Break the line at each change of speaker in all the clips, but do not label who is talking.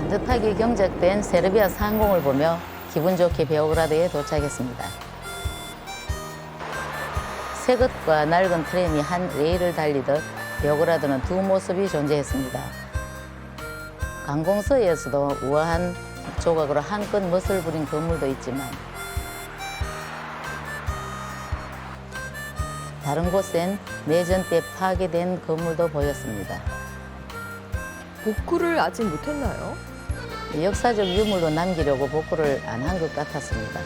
반듯하게 경작된 세르비아 상공을 보며 기분 좋게 베오그라드에 도착했습니다. 새 것과 낡은 트램이 한 레일을 달리듯 베오그라드는 두 모습이 존재했습니다. 관공서에서도 우아한 조각으로 한껏 멋을 부린 건물도 있지만 다른 곳엔 내전 때 파괴된 건물도 보였습니다.
복구를 아직 못했나요?
역사적 유물로 남기려고 복구를 안 한 것 같았습니다.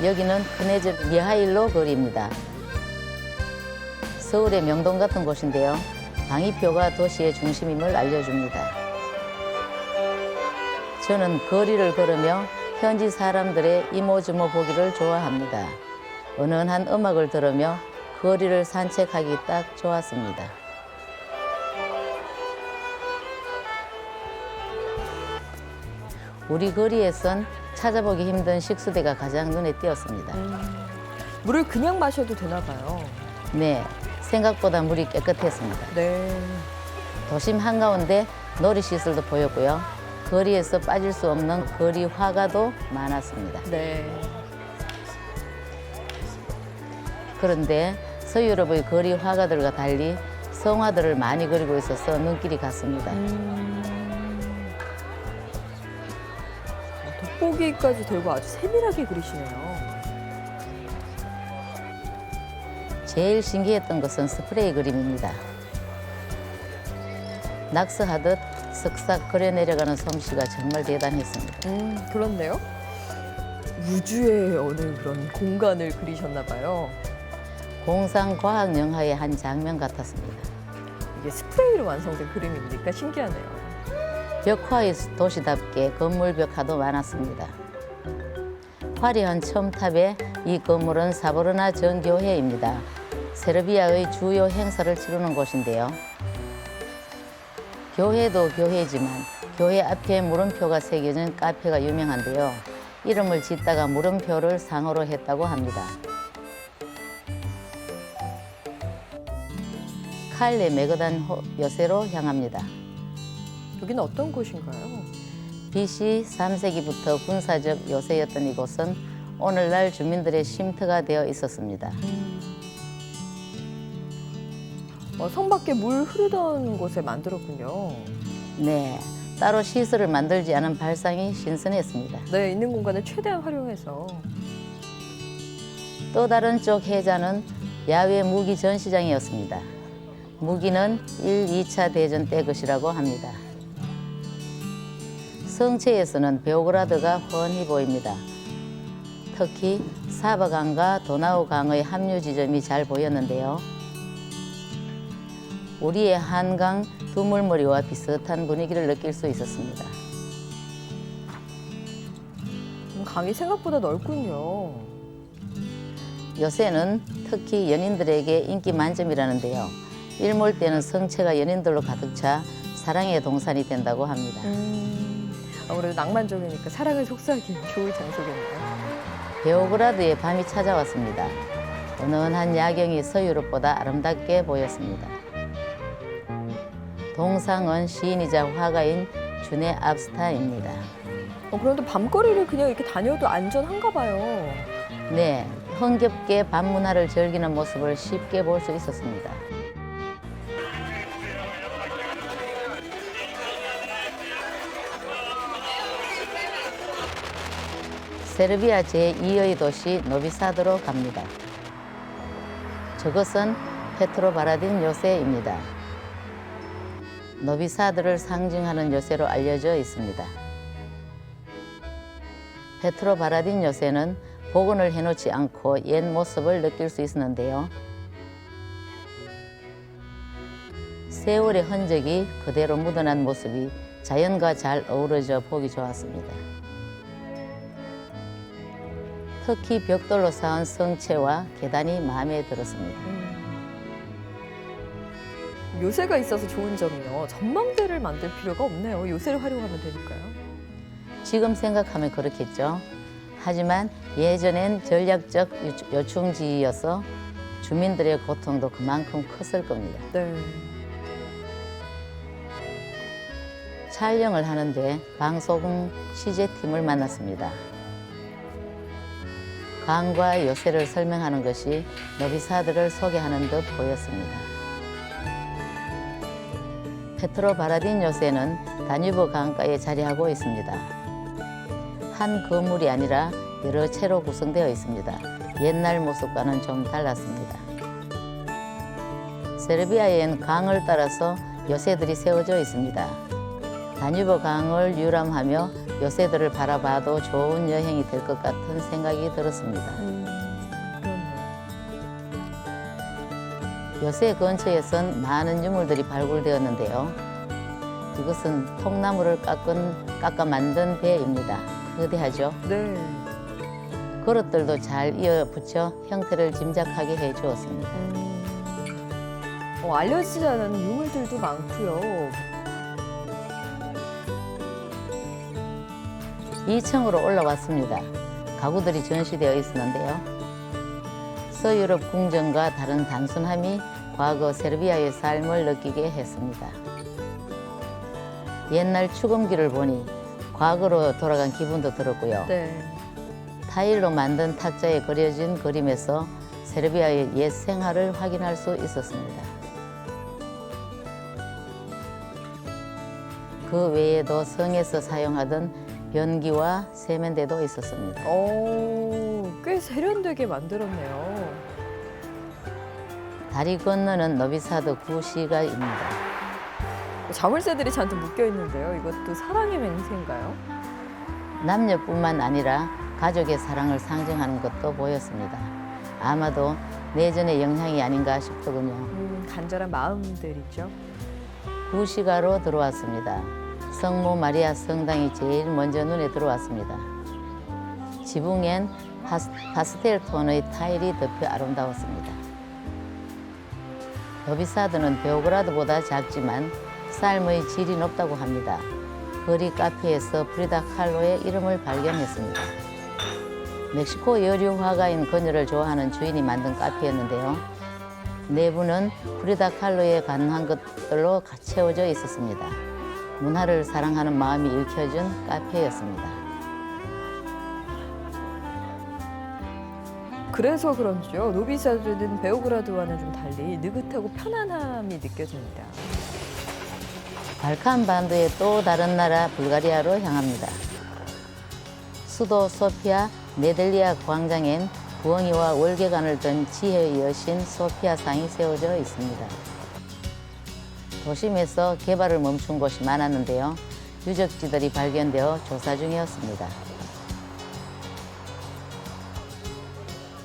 여기는 크네즈 미하일로 거리입니다. 서울의 명동 같은 곳인데요. 방위표가 도시의 중심임을 알려줍니다. 저는 거리를 걸으며 현지 사람들의 이모저모 보기를 좋아합니다. 은은한 음악을 들으며 거리를 산책하기 딱 좋았습니다. 우리 거리에선 찾아보기 힘든 식수대가 가장 눈에 띄었습니다.
물을 그냥 마셔도 되나 봐요.
네, 생각보다 물이 깨끗했습니다.
네.
도심 한가운데 놀이시설도 보였고요. 거리에서 빠질 수 없는 거리 화가도 많았습니다.
네.
그런데 서유럽의 거리 화가들과 달리 성화들을 많이 그리고 있어서 눈길이 갔습니다.
돋보기까지 들고 아주 세밀하게 그리시네요.
제일 신기했던 것은 스프레이 그림입니다. 낙서하듯 쓱싹 그려내려가는 솜씨가 정말 대단했습니다.
그렇네요. 우주의 어느 그런 공간을 그리셨나 봐요.
공상과학 영화의 한 장면 같았습니다.
이게 스프레이로 완성된 그림이니까 신기하네요.
벽화의 도시답게 건물 벽화도 많았습니다. 화려한 첨탑의 이 건물은 사보르나 전교회입니다. 세르비아의 주요 행사를 치르는 곳인데요. 교회도 교회지만 교회 앞에 물음표가 새겨진 카페가 유명한데요. 이름을 짓다가 물음표를 상호로 했다고 합니다. 칼레 메거단 요새로 향합니다.
여기는 어떤 곳인가요?
BC 3세기부터 군사적 요새였던 이곳은 오늘날 주민들의 쉼터가 되어 있었습니다.
성 밖에 물 흐르던 곳에 만들었군요.
네, 따로 시설을 만들지 않은 발상이 신선했습니다.
네, 있는 공간을 최대한 활용해서.
또 다른 쪽 해자는 야외 무기 전시장이었습니다. 무기는 1, 2차 대전 때 것이라고 합니다. 성체에서는 베오그라드가 훤히 보입니다. 특히 사바강과 도나우강의 합류 지점이 잘 보였는데요. 우리의 한강 두물머리와 비슷한 분위기를 느낄 수 있었습니다.
강이 생각보다 넓군요.
요새는 특히 연인들에게 인기 만점이라는데요. 일몰 때는 성체가 연인들로 가득 차 사랑의 동산이 된다고 합니다.
아무래도 낭만적이니까 사랑을 속삭이기 좋을 장소겠네요.
베오그라드에 밤이 찾아왔습니다. 은은한 야경이 서유럽보다 아름답게 보였습니다. 동상은 시인이자 화가인 주네 압스타입니다.
그런데 밤거리를 그냥 이렇게 다녀도 안전한가 봐요.
네, 흥겹게 밤 문화를 즐기는 모습을 쉽게 볼 수 있었습니다. 세르비아 제2의 도시 노비사드로 갑니다. 저것은 페트로바라딘 요새입니다. 노비사드를 상징하는 요새로 알려져 있습니다. 페트로바라딘 요새는 복원을 해놓지 않고 옛 모습을 느낄 수 있었는데요. 세월의 흔적이 그대로 묻어난 모습이 자연과 잘 어우러져 보기 좋았습니다. 특히 벽돌로 쌓은 성체와 계단이 마음에 들었습니다.
요새가 있어서 좋은 점이요. 전망대를 만들 필요가 없네요. 요새를 활용하면 되니까요.
지금 생각하면 그렇겠죠. 하지만 예전엔 전략적 요충지여서 주민들의 고통도 그만큼 컸을 겁니다.
네.
촬영을 하는데 방송국 취재팀을 만났습니다. 강과 요새를 설명하는 것이 노비사들을 소개하는 듯 보였습니다. 페트로바라딘 요새는 다뉴브 강가에 자리하고 있습니다. 한 건물이 아니라 여러 채로 구성되어 있습니다. 옛날 모습과는 좀 달랐습니다. 세르비아엔 강을 따라서 요새들이 세워져 있습니다. 다뉴브 강을 유람하며 요새들을 바라봐도 좋은 여행이 될 것 같은 생각이 들었습니다. 요새 근처에선 많은 유물들이 발굴되었는데요. 이것은 통나무를 깎아 만든 배입니다. 거대하죠?
네.
그릇들도 잘 이어붙여 형태를 짐작하게 해주었습니다.
알려지지 않은 유물들도 많고요.
2층으로 올라왔습니다. 가구들이 전시되어 있었는데요. 서유럽 궁전과 다른 단순함이 과거 세르비아의 삶을 느끼게 했습니다. 옛날 추금기를 보니 과거로 돌아간 기분도 들었고요.
네.
타일로 만든 탁자에 그려진 그림에서 세르비아의 옛 생활을 확인할 수 있었습니다. 그 외에도 성에서 사용하던 변기와 세면대도 있었습니다.
꽤 세련되게 만들었네요.
다리 건너는 노비사드 구시가입니다.
자물쇠들이 잔뜩 묶여 있는데요. 이것도 사랑의 맹세인가요?
남녀뿐만 아니라 가족의 사랑을 상징하는 것도 보였습니다. 아마도 내전의 영향이 아닌가 싶더군요.
간절한 마음들이죠.
구시가로 들어왔습니다. 성모 마리아 성당이 제일 먼저 눈에 들어왔습니다. 지붕엔 파스텔 톤의 타일이 덮여 아름다웠습니다. 노비사드는 베오그라드보다 작지만 삶의 질이 높다고 합니다. 거리 카페에서 프리다 칼로의 이름을 발견했습니다. 멕시코 여류 화가인 그녀를 좋아하는 주인이 만든 카페였는데요. 내부는 프리다 칼로에 관한 것들로 채워져 있었습니다. 문화를 사랑하는 마음이 읽혀준 카페였습니다.
그래서 그런지요. 노비사드는 베오그라드와는 좀 달리 느긋하고 편안함이 느껴집니다.
발칸 반도의 또 다른 나라 불가리아로 향합니다. 수도 소피아 네델리아 광장엔 부엉이와 월계관을 든 지혜의 여신 소피아상이 세워져 있습니다. 도심에서 개발을 멈춘 곳이 많았는데요. 유적지들이 발견되어 조사 중이었습니다.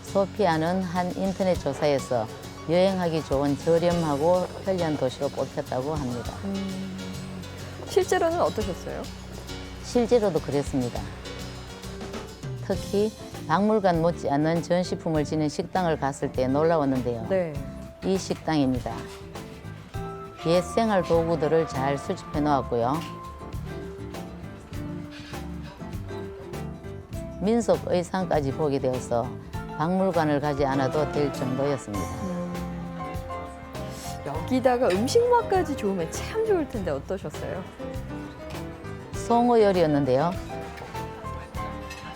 소피아는 한 인터넷 조사에서 여행하기 좋은 저렴하고 편리한 도시로 뽑혔다고 합니다.
실제로는 어떠셨어요?
실제로도 그랬습니다. 특히 박물관 못지않은 전시품을 지닌 식당을 갔을 때 놀라웠는데요.
네.
이 식당입니다. 옛 생활 도구들을 잘 수집해 놓았고요. 민속 의상까지 보게 되어서 박물관을 가지 않아도 될 정도였습니다.
여기다가 음식맛까지 좋으면 참 좋을 텐데 어떠셨어요?
송어 요리였는데요.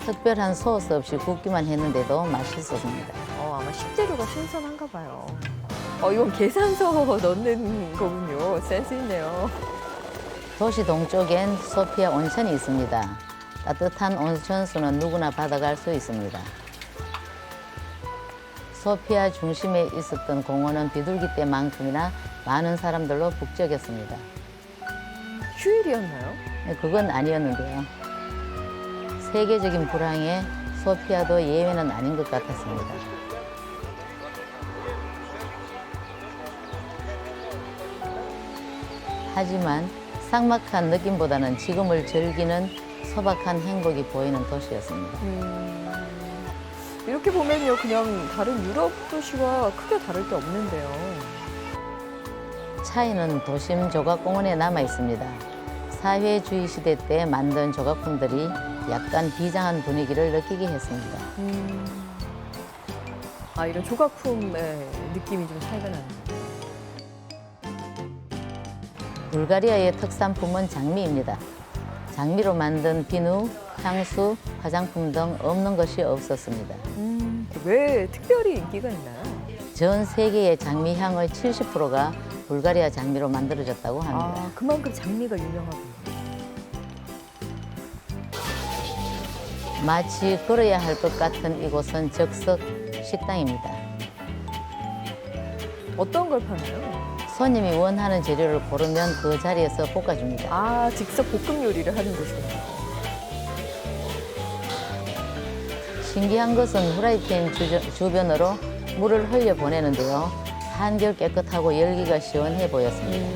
특별한 소스 없이 굽기만 했는데도 맛있었습니다.
아마 식재료가 신선한가 봐요. 이건 계산서 넣는 거군요. 센스 있네요.
도시 동쪽엔 소피아 온천이 있습니다. 따뜻한 온천수는 누구나 받아갈 수 있습니다. 소피아 중심에 있었던 공원은 비둘기 때만큼이나 많은 사람들로 북적였습니다.
휴일이었나요?
그건 아니었는데요. 세계적인 불황에 소피아도 예외는 아닌 것 같았습니다. 하지만 삭막한 느낌보다는 지금을 즐기는 소박한 행복이 보이는 도시였습니다.
이렇게 보면요, 그냥 다른 유럽 도시와 크게 다를 게 없는데요.
차이는 도심 조각공원에 남아 있습니다. 사회주의 시대 때 만든 조각품들이 약간 비장한 분위기를 느끼게 했습니다.
이런 조각품의 느낌이 좀 차이가 나네요.
불가리아의 특산품은 장미입니다. 장미로 만든 비누, 향수, 화장품 등 없는 것이 없었습니다.
왜 특별히 인기가 있나요?
전 세계의 장미 향의 70%가 불가리아 장미로 만들어졌다고 합니다.
아, 그만큼 장미가 유명하군요.
마치 걸어야 할 것 같은 이곳은 즉석 식당입니다.
어떤 걸 파나요?
손님이 원하는 재료를 고르면 그 자리에서 볶아줍니다.
아, 직접 볶음 요리를 하는 곳이군요.
신기한 것은 후라이팬 주변으로 물을 흘려 보내는데요. 한결 깨끗하고 열기가 시원해 보였습니다.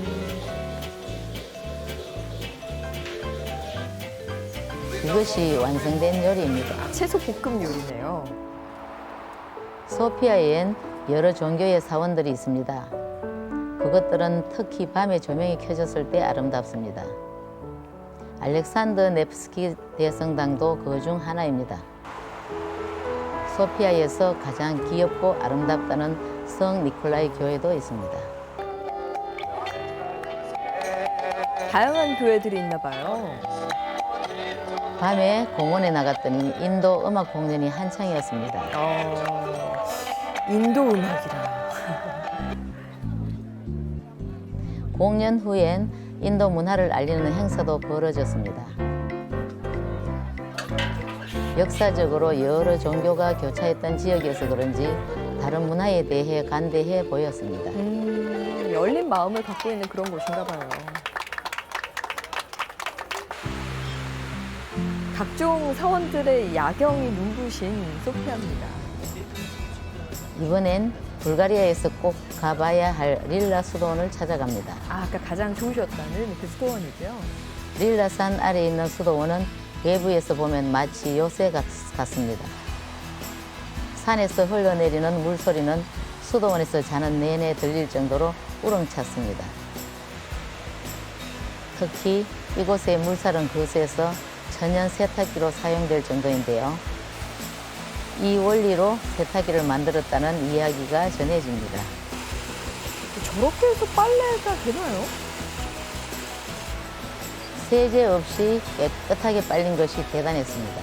이것이 완성된 요리입니다.
채소 볶음 요리네요.
소피아엔 여러 종교의 사원들이 있습니다. 그것들은 특히 밤에 조명이 켜졌을 때 아름답습니다. 알렉산더 네프스키 대성당도 그 중 하나입니다. 소피아에서 가장 귀엽고 아름답다는 성 니콜라이 교회도 있습니다.
다양한 교회들이 있나 봐요.
밤에 공원에 나갔더니 인도 음악 공연이 한창이었습니다.
인도 음악이라.
공연 후엔 인도 문화를 알리는 행사도 벌어졌습니다. 역사적으로 여러 종교가 교차했던 지역이어서 그런지 다른 문화에 대해 간대해 보였습니다.
열린 마음을 갖고 있는 그런 곳인가 봐요. 각종 사원들의 야경이 눈부신 소피아입니다.
이번엔 불가리아에서 꼭 가봐야 할 릴라 수도원을 찾아갑니다.
아, 아까 가장 좋으셨다는 그 수도원이죠.
릴라산 아래에 있는 수도원은 외부에서 보면 마치 요새 같습니다. 산에서 흘러내리는 물소리는 수도원에서 자는 내내 들릴 정도로 우렁찼습니다. 특히 이곳의 물살은 거세서 천연 세탁기로 사용될 정도인데요. 이 원리로 세탁기를 만들었다는 이야기가 전해집니다.
저렇게 해서 빨래가 되나요?
세제 없이 깨끗하게 빨린 것이 대단했습니다.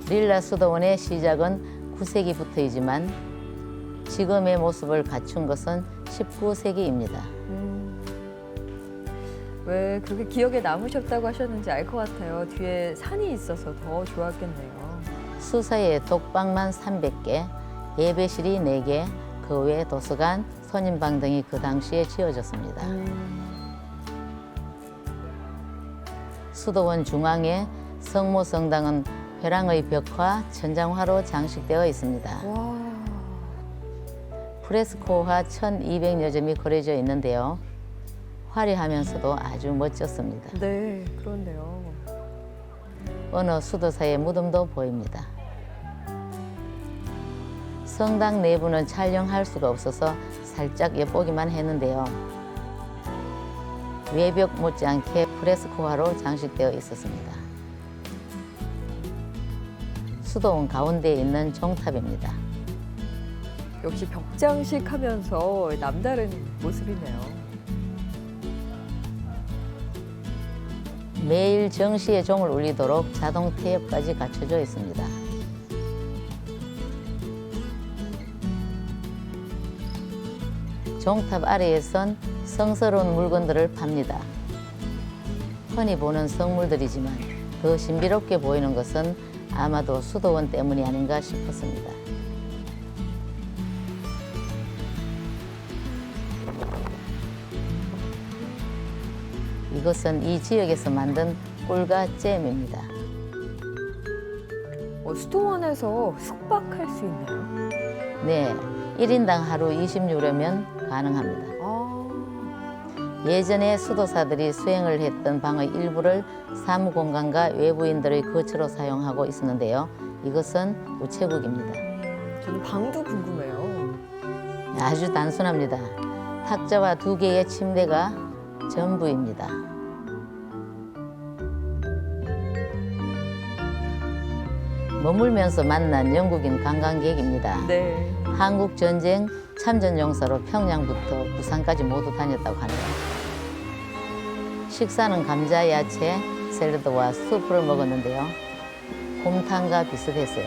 릴라 수도원의 시작은 9세기부터이지만 지금의 모습을 갖춘 것은 19세기입니다.
왜 그렇게 기억에 남으셨다고 하셨는지 알 것 같아요. 뒤에 산이 있어서 더 좋았겠네요.
수사에 독방만 300개, 예배실이 4개, 그 외 도서관, 선인방 등이 그 당시에 지어졌습니다. 수도원 중앙에 성모성당은 회랑의 벽화, 천장화로 장식되어 있습니다.
와.
프레스코화 1200여 점이 그려져 있는데요. 화려하면서도 아주 멋졌습니다.
네, 그런데요.
어느 수도사의 무덤도 보입니다. 성당 내부는 촬영할 수가 없어서 살짝 엿보기만 했는데요. 외벽 못지않게 프레스코화로 장식되어 있었습니다. 수도원 가운데에 있는 종탑입니다.
역시 벽장식 하면서 남다른 모습이네요.
매일 정시에 종을 울리도록 자동 태엽까지 갖춰져 있습니다. 종탑 아래에선 성스러운 물건들을 팝니다. 흔히 보는 성물들이지만 더 신비롭게 보이는 것은 아마도 수도원 때문이 아닌가 싶었습니다. 이것은 이 지역에서 만든 꿀과 잼입니다.
수도원에서 숙박할 수 있나요?
네, 1인당 하루 20유로면 가능합니다. 예전에 수도사들이 수행을 했던 방의 일부를 사무공간과 외부인들의 거처로 사용하고 있었는데요. 이것은 우체국입니다.
저는 방도 궁금해요.
아주 단순합니다. 탁자와 2개의 침대가 전부입니다. 머물면서 만난 영국인 관광객입니다.
네.
한국 전쟁 참전용사로 평양부터 부산까지 모두 다녔다고 하네요. 식사는 감자, 야채, 샐러드와 수프를 먹었는데요. 곰탕과 비슷했어요.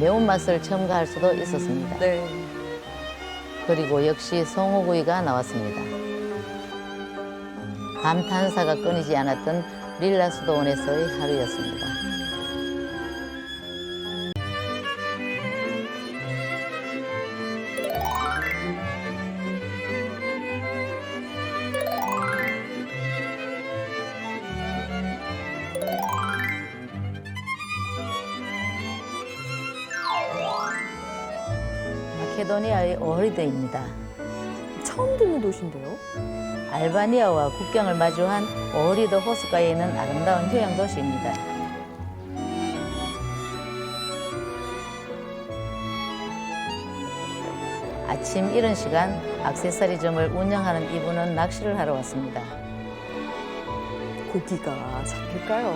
매운맛을 첨가할 수도 있었습니다.
네.
그리고 역시 송어구이가 나왔습니다. 감탄사가 끊이지 않았던 릴라수도원에서의 하루였습니다. 마케도니아의 오흐리드입니다.
처음 듣는 도시인데요.
알바니아와 국경을 마주한 오흐리드 호숫가에 있는 아름다운 휴양 도시입니다. 아침 이른 시간 액세서리점을 운영하는 이분은 낚시를 하러 왔습니다.
고기가 잡힐까요?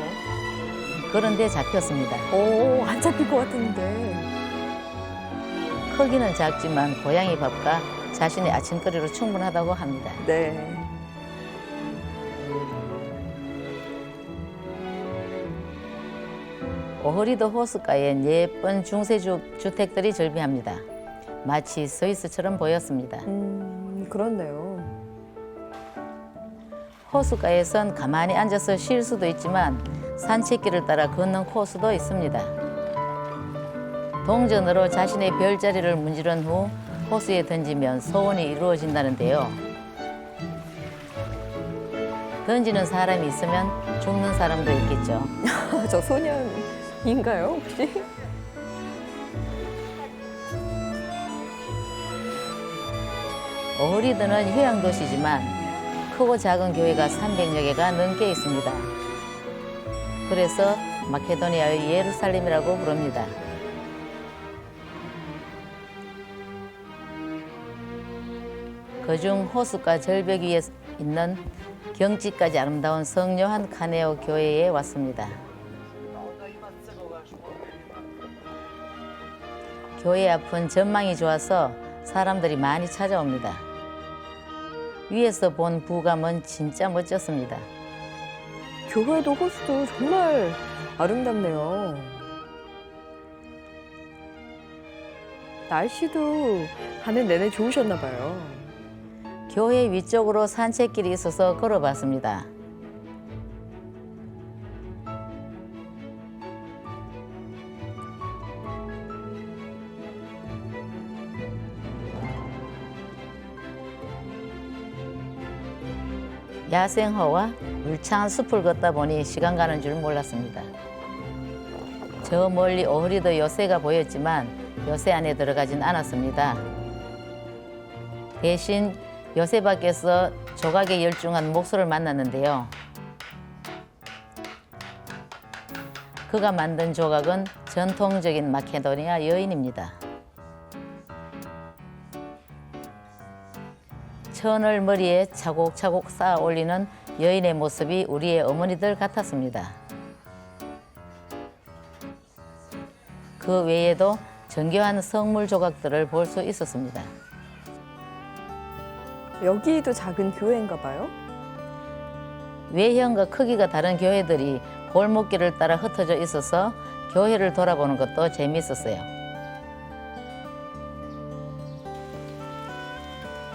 그런데 잡혔습니다.
오, 안 잡힐 것 같은데.
크기는 작지만 고양이 밥과 자신의 아침거리로 충분하다고 합니다.
네.
오흐리드 호숫가엔 예쁜 중세적 주택들이 절비합니다. 마치 스위스처럼 보였습니다.
그렇네요.
호숫가에선 가만히 앉아서 쉴 수도 있지만 산책길을 따라 걷는 코스도 있습니다. 동전으로 자신의 별자리를 문지른 후 호수에 던지면 소원이 이루어진다는데요. 던지는 사람이 있으면 죽는 사람도 있겠죠.
저 소년인가요, 혹시?
오흐리드는 휴양도시지만 크고 작은 교회가 300여 개가 넘게 있습니다. 그래서 마케도니아의 예루살렘이라고 부릅니다. 그중 호숫가 절벽 위에 있는 경치까지 아름다운 성요한 카네오 교회에 왔습니다. 교회 앞은 전망이 좋아서 사람들이 많이 찾아옵니다. 위에서 본 부감은 진짜 멋졌습니다.
교회도 호수도 정말 아름답네요. 날씨도 가는 내내 좋으셨나 봐요.
교회 위쪽으로 산책길이 있어서 걸어봤습니다. 야생허와 울창한 숲을 걷다 보니 시간 가는 줄 몰랐습니다. 저 멀리 오흐리드 요새가 보였지만 요새 안에 들어가진 않았습니다. 대신 요새 밖에서 조각에 열중한 목소를 만났는데요. 그가 만든 조각은 전통적인 마케도니아 여인입니다. 천을 머리에 차곡차곡 쌓아 올리는 여인의 모습이 우리의 어머니들 같았습니다. 그 외에도 정교한 성물 조각들을 볼 수 있었습니다.
여기도 작은 교회인가 봐요?
외형과 크기가 다른 교회들이 골목길을 따라 흩어져 있어서 교회를 돌아보는 것도 재미있었어요.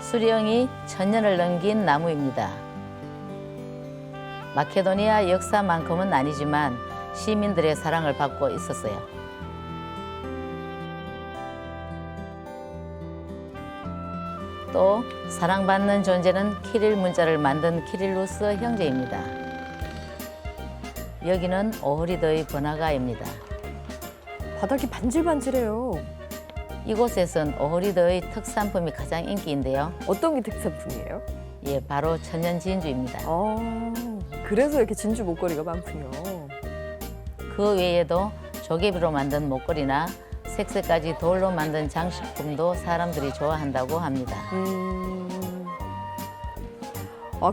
수령이 1000년을 넘긴 나무입니다. 마케도니아 역사만큼은 아니지만 시민들의 사랑을 받고 있었어요. 또 사랑받는 존재는 키릴 문자를 만든 키릴루스 형제입니다. 여기는 오흐리드의 번화가입니다.
바닥이 반질반질해요.
이곳에선 오흐리드의 특산품이 가장 인기인데요.
어떤 게 특산품이에요?
예, 바로 천연 진주입니다.
그래서 이렇게 진주 목걸이가 많군요.
그 외에도 조개비로 만든 목걸이나 색색까지 돌로 만든 장식품도 사람들이 좋아한다고 합니다.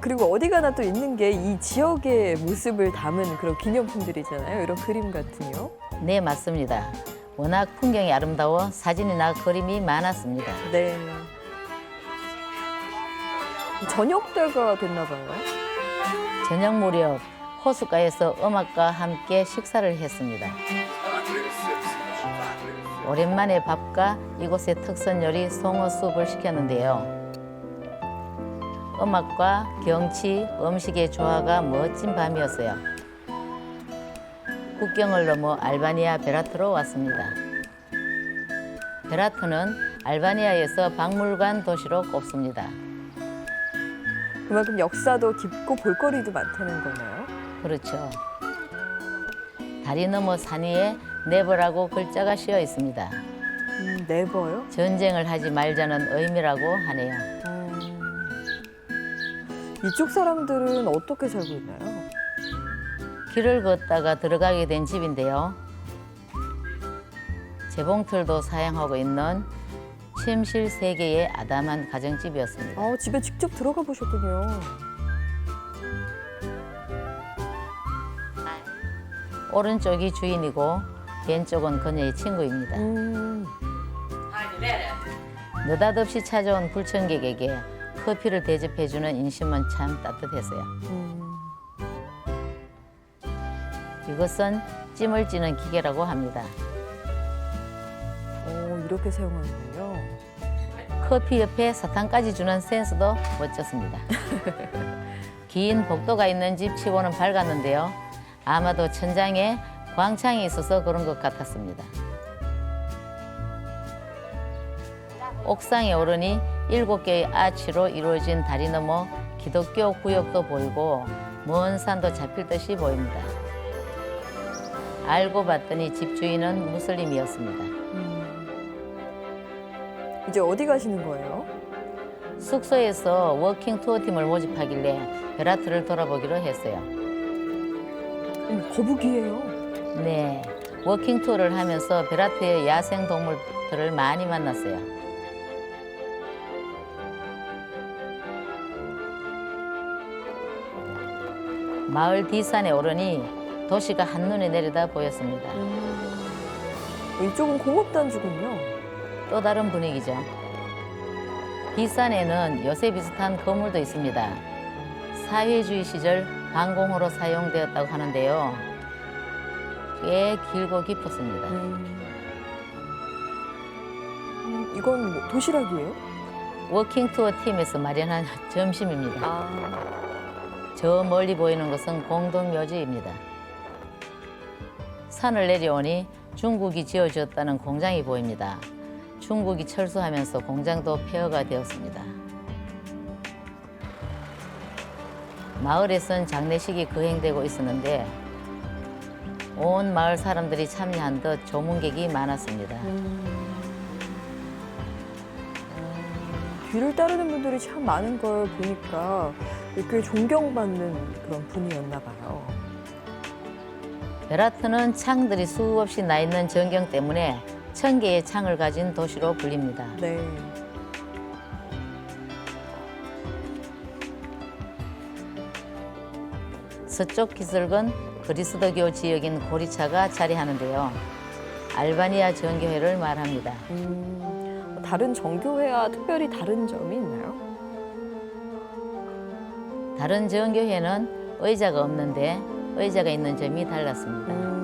그리고 어디 가나 또 있는 게 이 지역의 모습을 담은 그런 기념품들이잖아요. 이런 그림 같은요.
네, 맞습니다. 워낙 풍경이 아름다워 사진이나 그림이 많았습니다.
네. 저녁 때가 됐나 봐요.
저녁 무렵 호숫가에서 음악과 함께 식사를 했습니다. 오랜만에 밥과 이곳의 특선 요리 송어숲을 시켰는데요. 음악과 경치, 음식의 조화가 멋진 밤이었어요. 국경을 넘어 알바니아 베라트로 왔습니다. 베라트는 알바니아에서 박물관 도시로 꼽습니다.
그만큼 역사도 깊고 볼거리도 많다는 거네요.
그렇죠. 다리 너머 산 위에 네버라고 글자가 씌어 있습니다.
네버요?
전쟁을 하지 말자는 의미라고 하네요.
이쪽 사람들은 어떻게 살고 있나요?
길을 걷다가 들어가게 된 집인데요. 재봉틀도 사용하고 있는 침실 3개의 아담한 가정집이었습니다.
집에 직접 들어가 보셨군요.
오른쪽이 주인이고 왼쪽은 그녀의 친구입니다. 느닷없이 찾아온 불청객에게 커피를 대접해주는 인심은 참 따뜻했어요. 이것은 찜을 찌는 기계라고 합니다.
이렇게 사용하는군요.
커피 옆에 사탕까지 주는 센스도 멋졌습니다. 긴 복도가 있는 집 치고는 밝았는데요. 아마도 천장에 광창이 있어서 그런 것 같았습니다. 옥상에 오르니 7개의 아치로 이루어진 다리 너머 기독교 구역도 보이고 먼 산도 잡힐 듯이 보입니다. 알고 봤더니 집주인은 무슬림이었습니다.
이제 어디 가시는 거예요?
숙소에서 워킹 투어 팀을 모집하길래 베라트를 돌아보기로 했어요.
거북이에요.
네, 워킹 투어를 하면서 베라트의 야생 동물들을 많이 만났어요. 마을 뒷산에 오르니 도시가 한눈에 내려다 보였습니다.
이쪽은 공업단지군요.
또 다른 분위기죠. 뒷산에는 요새 비슷한 건물도 있습니다. 사회주의 시절 방공호로 사용되었다고 하는데요. 꽤 길고 깊었습니다.
이건 뭐 도시락이에요?
워킹 투어 팀에서 마련한 점심입니다. 저 멀리 보이는 것은 공동묘지입니다. 산을 내려오니 중국이 지어주었다는 공장이 보입니다. 중국이 철수하면서 공장도 폐허가 되었습니다. 마을에선 장례식이 거행되고 있었는데 온 마을 사람들이 참여한 듯 조문객이 많았습니다.
뒤를 따르는 분들이 참 많은 걸 보니까 꽤 존경받는 그런 분이었나 봐요.
베라트는 창들이 수없이 나 있는 전경 때문에 1000개의 창을 가진 도시로 불립니다.
네.
서쪽 기슭은 그리스도교 지역인 고리차가 자리하는데요. 알바니아 정교회를 말합니다.
다른 정교회와 특별히 다른 점이 있나요?
다른 정교회는 의자가 없는데 의자가 있는 점이 달랐습니다.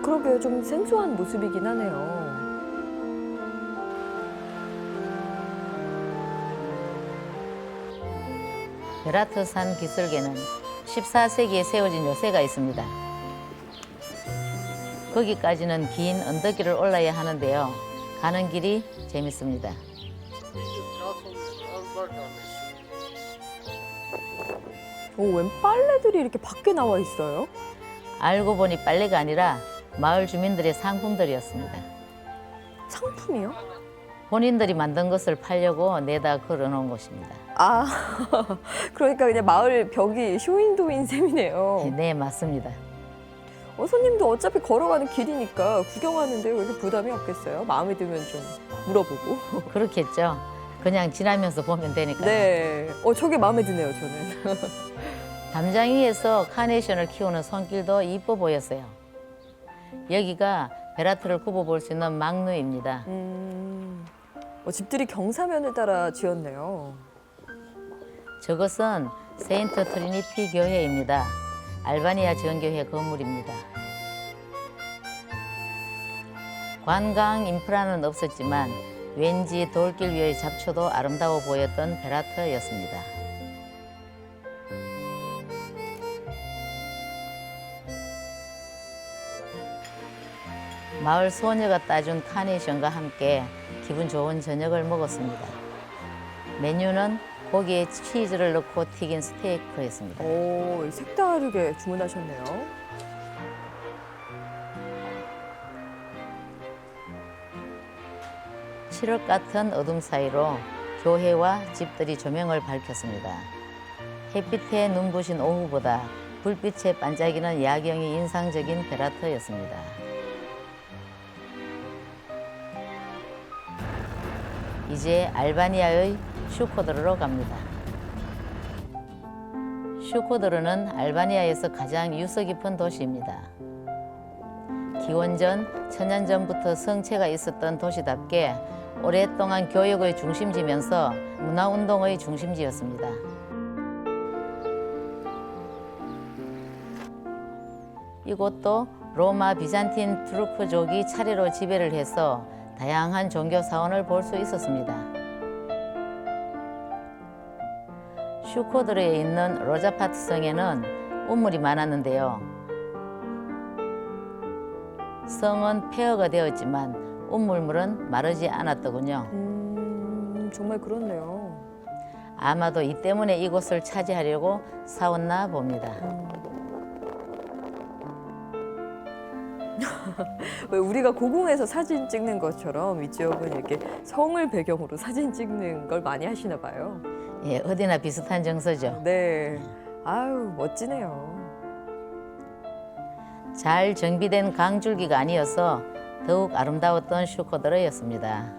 그러게요. 좀 생소한 모습이긴 하네요.
베라트 산 기슭에는 14세기에 세워진 요새가 있습니다. 거기까지는 긴 언덕길을 올라야 하는데요. 가는 길이 재밌습니다.
웬 빨래들이 이렇게 밖에 나와 있어요?
알고 보니 빨래가 아니라 마을 주민들의 상품들이었습니다.
상품이요?
본인들이 만든 것을 팔려고 내다 걸어놓은 곳입니다.
그러니까 그냥 마을 벽이 쇼윈도인 셈이네요.
네, 맞습니다.
손님도 어차피 걸어가는 길이니까 구경하는데 왜 이렇게 부담이 없겠어요? 마음에 들면 좀 물어보고.
그렇겠죠. 그냥 지나면서 보면 되니까요.
네. 저게 마음에 드네요, 저는.
담장 위에서 카네이션을 키우는 손길도 이뻐 보였어요. 여기가 베라트를 굽어볼 수 있는 막루입니다.
집들이 경사면을 따라 지었네요.
저것은 세인트 트리니티 교회입니다. 알바니아 정교회 건물입니다. 관광 인프라는 없었지만 왠지 돌길 위의 잡초도 아름다워 보였던 베라터였습니다. 마을 소녀가 따준 카네이션과 함께 기분 좋은 저녁을 먹었습니다. 메뉴는 고기에 치즈를 넣고 튀긴 스테이크였습니다.
오, 색다르게 주문하셨네요.
칠흑 같은 어둠 사이로 교회와 집들이 조명을 밝혔습니다. 햇빛에 눈부신 오후보다 불빛에 반짝이는 야경이 인상적인 베라터였습니다. 이제 알바니아의 슈코드르로 갑니다. 슈코드르는 알바니아에서 가장 유서 깊은 도시입니다. 기원전 천년 전부터 성체가 있었던 도시답게 오랫동안 교역의 중심지면서 문화운동의 중심지였습니다. 이곳도 로마 비잔틴 투르크족이 차례로 지배를 해서 다양한 종교 사원을 볼 수 있었습니다. 슈코드르에 있는 로자파트 성에는 우물이 많았는데요. 성은 폐허가 되었지만 우물물은 마르지 않았더군요.
정말 그렇네요.
아마도 이 때문에 이곳을 차지하려고 사왔나 봅니다.
왜 우리가 고궁에서 사진 찍는 것처럼 이쪽은 이렇게 성을 배경으로 사진 찍는 걸 많이 하시나 봐요.
예, 어디나 비슷한 정서죠.
네. 아유, 멋지네요.
잘 정비된 강줄기가 아니어서 더욱 아름다웠던 슈코드르였습니다.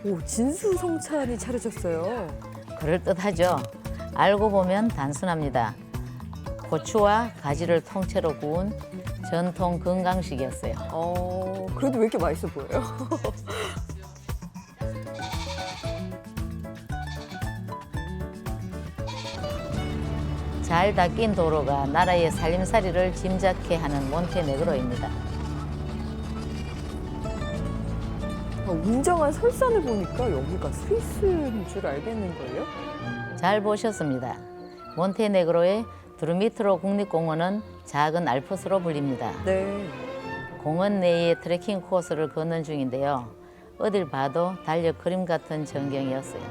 오, 진수성찬이 차려졌어요.
그럴듯하죠. 알고 보면 단순합니다. 고추와 가지를 통째로 구운 전통 건강식이었어요.
그래도 왜 이렇게 맛있어 보여요?
잘 닦인 도로가 나라의 살림살이를 짐작케 하는 몬테네그로입니다.
웅장한 설산을 보니까 여기가 스위스인 줄 알겠는걸요?
잘 보셨습니다. 몬테네그로의 두르미트로 국립공원은 작은 알프스로 불립니다.
네.
공원 내의 트레킹 코스를 걷는 중인데요. 어딜 봐도 달력 그림 같은 전경이었어요.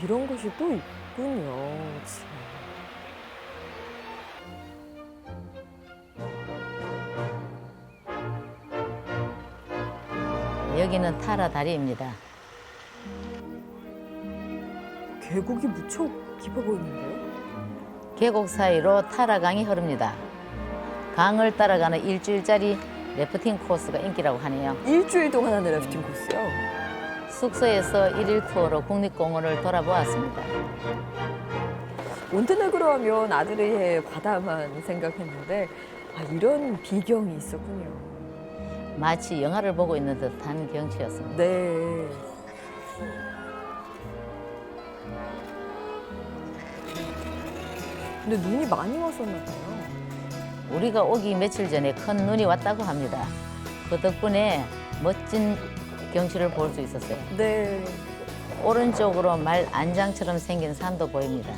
이런 곳이 또 있군요. 참.
여기는 타라 다리입니다.
계곡이 무척 깊어 보이는데요?
계곡 사이로 타라강이 흐릅니다. 강을 따라가는 일주일짜리 래프팅 코스가 인기라고 하네요.
일주일 동안 하는 래프팅 코스요?
숙소에서 1일 투어로 국립공원을 돌아보았습니다.
몬테네그로 하면 아드리의 바다만 생각했는데 이런 비경이 있었군요.
마치 영화를 보고 있는 듯한 경치였습니다.
네. 근데 눈이 많이 왔었나 봐요.
우리가 오기 며칠 전에 큰 눈이 왔다고 합니다. 그 덕분에 멋진 경치를 볼 수 있었어요.
네.
오른쪽으로 말 안장처럼 생긴 산도 보입니다.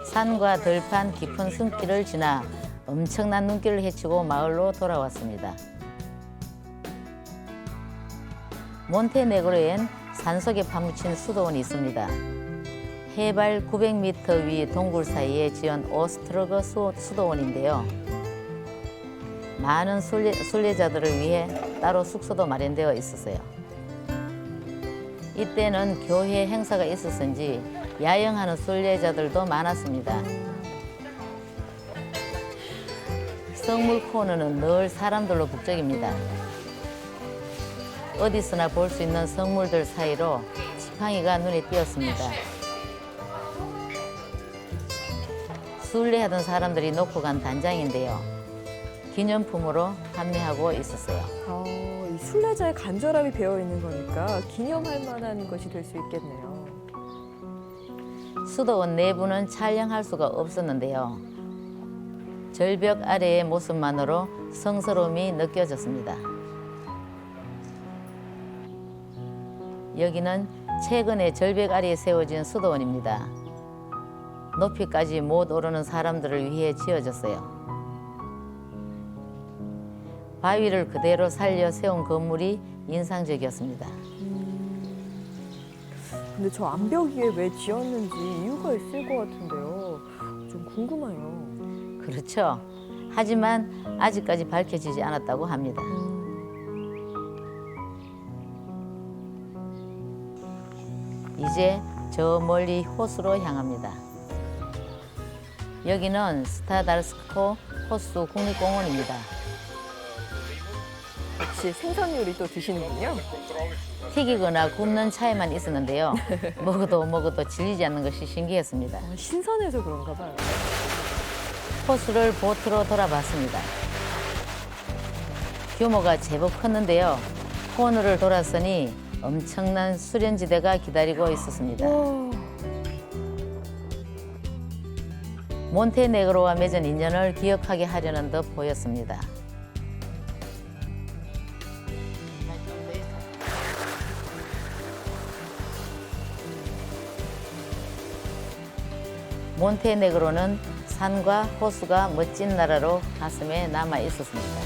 산과 들판 깊은 숨길을 지나 엄청난 눈길을 헤치고 마을로 돌아왔습니다. 몬테네그로엔 산속에 파묻힌 수도원이 있습니다. 해발 900m 위 동굴 사이에 지은 오스트로그 수도원인데요. 많은 순례자들을 위해 따로 숙소도 마련되어 있었어요. 이때는 교회 행사가 있었는지 야영하는 순례자들도 많았습니다. 성물 코너는 늘 사람들로 북적입니다. 어디서나 볼 수 있는 성물들 사이로 지팡이가 눈에 띄었습니다. 순례하던 사람들이 놓고 간 단장인데요. 기념품으로 판매하고 있었어요.
이 순례자의 간절함이 배어 있는 거니까 기념할 만한 것이 될 수 있겠네요.
수도원 내부는 촬영할 수가 없었는데요. 절벽 아래의 모습만으로 성스러움이 느껴졌습니다. 여기는 최근에 절벽 아래에 세워진 수도원입니다. 높이까지 못 오르는 사람들을 위해 지어졌어요. 바위를 그대로 살려 세운 건물이 인상적이었습니다.
근데 저 암벽 위에 왜 지었는지 이유가 있을 것 같은데요. 좀 궁금해요.
그렇죠. 하지만 아직까지 밝혀지지 않았다고 합니다. 이제 저 멀리 호수로 향합니다. 여기는 스타달스코 호수 국립공원입니다.
역시 생선 요리 또 드시는군요.
튀기거나 굽는 차이만 있었는데요. 먹어도 질리지 않는 것이 신기했습니다.
신선해서 그런가 봐요.
호수를 보트로 돌아봤습니다. 규모가 제법 컸는데요. 코너를 돌았으니 엄청난 수련지대가 기다리고 있었습니다.
와,
몬테네그로와 맺은 인연을 기억하게 하려는 듯 보였습니다. 몬테네그로는 산과 호수가 멋진 나라로 가슴에 남아 있었습니다.